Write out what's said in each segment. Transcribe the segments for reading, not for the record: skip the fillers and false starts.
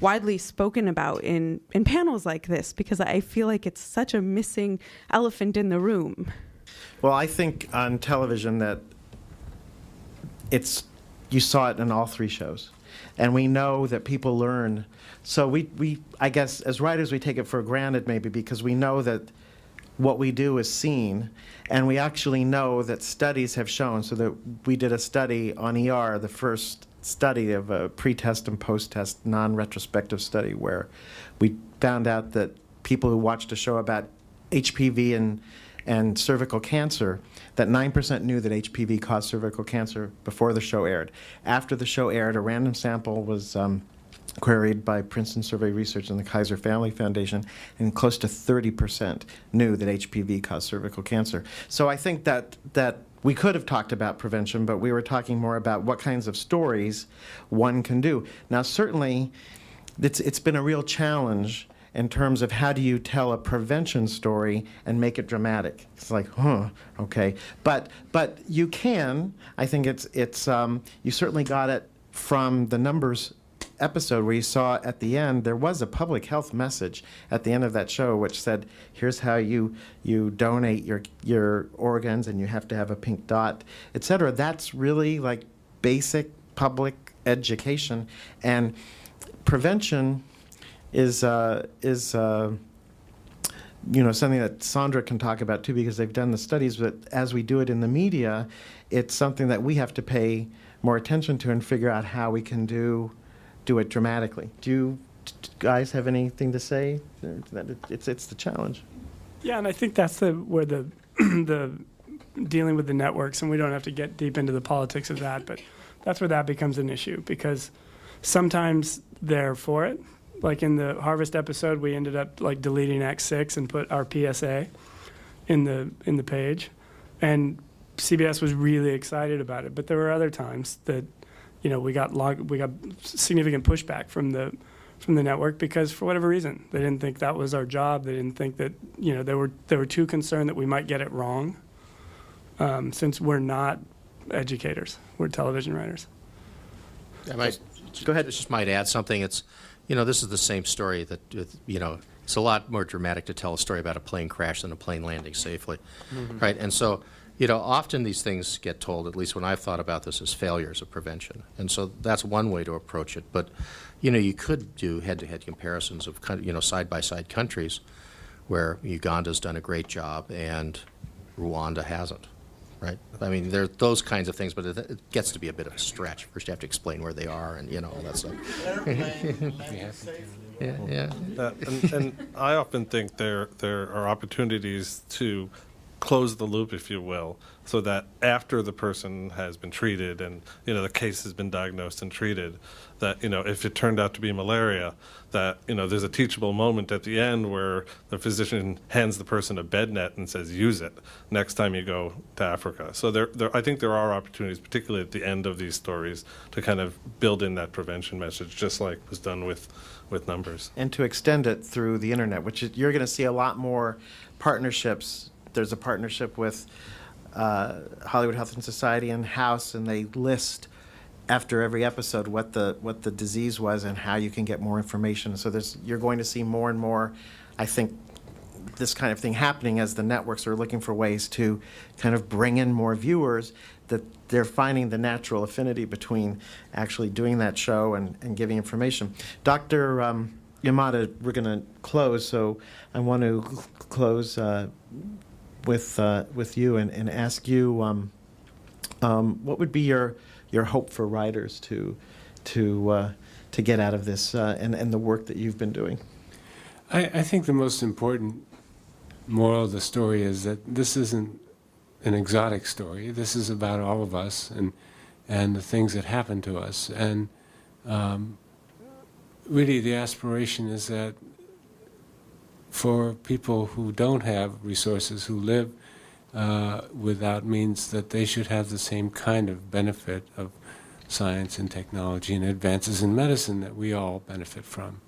widely spoken about in panels like this, because I feel like it's such a missing elephant in the room. Well, I think on television that you saw it in all three shows. And we know that people learn. So we I guess, as writers, we take it for granted maybe because we know that what we do is seen. And we actually know that studies have shown, so that we did a study on ER, the first study of a pre-test and post-test non-retrospective study, where we found out that people who watched a show about HPV and cervical cancer, that 9% knew that HPV caused cervical cancer before the show aired. After the show aired, a random sample was queried by Princeton Survey Research and the Kaiser Family Foundation, and close to 30% knew that HPV caused cervical cancer. So I think that we could have talked about prevention, but we were talking more about what kinds of stories one can do. Now, certainly, it's been a real challenge in terms of how do you tell a prevention story and make it dramatic. It's like, okay. But you can. I think it's you certainly got it from the numbers episode where you saw at the end there was a public health message at the end of that show which said, here's how you donate your organs, and you have to have a pink dot, etc. That's really like basic public education, and prevention is something that Sandra can talk about too, because they've done the studies. But as we do it in the media, it's something that we have to pay more attention to and figure out how we can do it dramatically. Do you guys have anything to say? It's the challenge. Yeah, and I think that's where the dealing with the networks, and we don't have to get deep into the politics of that, but that's where that becomes an issue, because sometimes they're for it. Like in the Harvest episode, we ended up like deleting Act 6 and put our PSA in the page, and CBS was really excited about it. But there were other times that, we got significant pushback from the network because for whatever reason they didn't think that was our job. They didn't think that they were too concerned that we might get it wrong, since we're not educators, we're television writers. Go ahead. Just might add something. It's this is the same story that it's a lot more dramatic to tell a story about a plane crash than a plane landing safely, right? And so. Often these things get told, at least when I've thought about this, as failures of prevention. And so that's one way to approach it. But, you could do head-to-head comparisons of, side-by-side countries where Uganda's done a great job and Rwanda hasn't, right? I mean, there are those kinds of things, but it gets to be a bit of a stretch. First you have to explain where they are and, all that stuff. Yeah. And I often think there are opportunities to close the loop, if you will, so that after the person has been treated and the case has been diagnosed and treated, that if it turned out to be malaria, that there's a teachable moment at the end where the physician hands the person a bed net and says, use it next time you go to Africa. So I think there are opportunities, particularly at the end of these stories, to kind of build in that prevention message, just like was done with numbers, and to extend it through the internet, which you're going to see a lot more partnerships. There's a partnership with Hollywood Health and Society and House, and they list after every episode what the disease was and how you can get more information. So you're going to see more and more, I think, this kind of thing happening as the networks are looking for ways to kind of bring in more viewers, that they're finding the natural affinity between actually doing that show and giving information. Dr. Yamada, we're going to close, so I want to close with you and ask you what would be your hope for writers to get out of this and the work that you've been doing? I think the most important moral of the story is that this isn't an exotic story. This is about all of us and the things that happen to us. And really the aspiration is that for people who don't have resources, who live without means, that they should have the same kind of benefit of science and technology and advances in medicine that we all benefit from.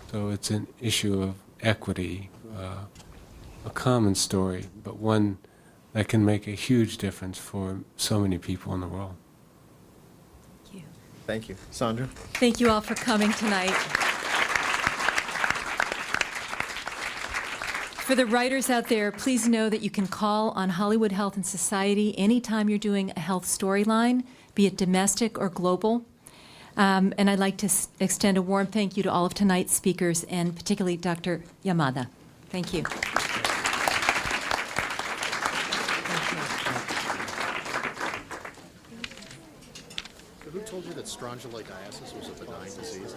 So it's an issue of equity, a common story, but one that can make a huge difference for so many people in the world. Thank you. Sandra? Thank you all for coming tonight. For the writers out there, please know that you can call on Hollywood Health and Society anytime you're doing a health storyline, be it domestic or global. And I'd like to extend a warm thank you to all of tonight's speakers, and particularly Dr. Yamada. Thank you. Who told you that strongyloidiasis was a benign disease?